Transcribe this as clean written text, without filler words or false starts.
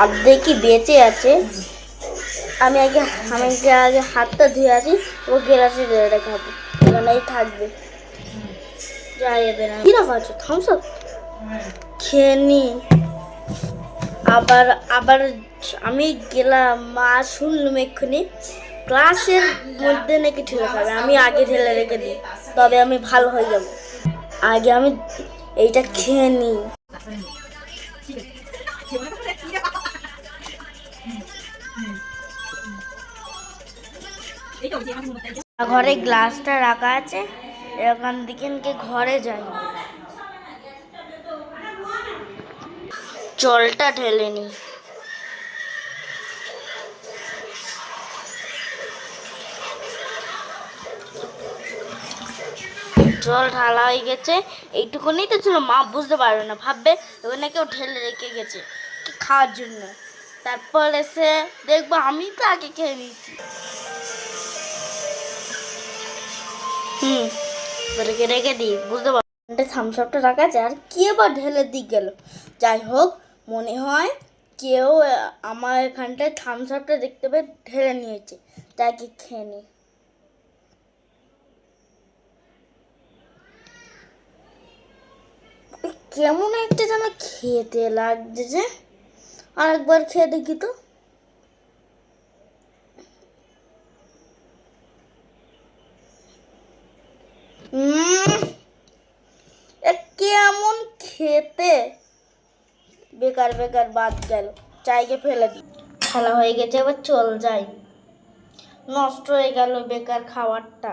অর্ধেক কি বেঁচে আছে। আমি আগে হাতটা ধুয়ে আসি, ও গ্লাসে ঢেলে খাবো, এখানেই থাকবে, যাই যাবে না। কি রাখা আছে? থামস আপ খেয়ে নি। আবার আবার আমি গেলাম, মা শুনলাম এক্ষুনি ক্লাসের মধ্যে নাকি ঠেলে খাবে। আমি আগে ঠেলে রেখে দিই, তবে আমি ভালো হয়ে যাব। আগে আমি এইটা খেয়ে নিই। ঘরে গ্লাসটা রাখা আছে, এখান থেকে ঘরে যাই, জলটা ঢেলে নি। জল ঢালা হয়ে গেছে, এইটুকুনি তো ছিল, মা বুঝতে পারবে না, ভাববে ওখানে কেউ ঢেলে রেখে গেছে কি খাওয়ার জন্য। তারপর এসে দেখবো আমি তো আগে খেয়ে নিয়েছি। রেখে রেখে দিই, বুঝতে পারবো থামস আপটা রাখা আছে, আর কি আবার ঢেলে দিক গেল। যাই হোক, মনে হয় কেউ আমার এখানটায় থামস আপটা দেখতে পেয়ে ঢেলে নিয়েছে, তাকে খেয়ে নি। কেমন একটা যেন খেতে লাগছে যে, আর একবার খেয়ে দেখি তো। কেমন খেতে, বেকার বেকার বাদ গেল, চাইকে ফেলে দিই। খেলা হয়ে গেছে, এবার চল যাই, নষ্ট হয়ে গেল বেকার খাবারটা।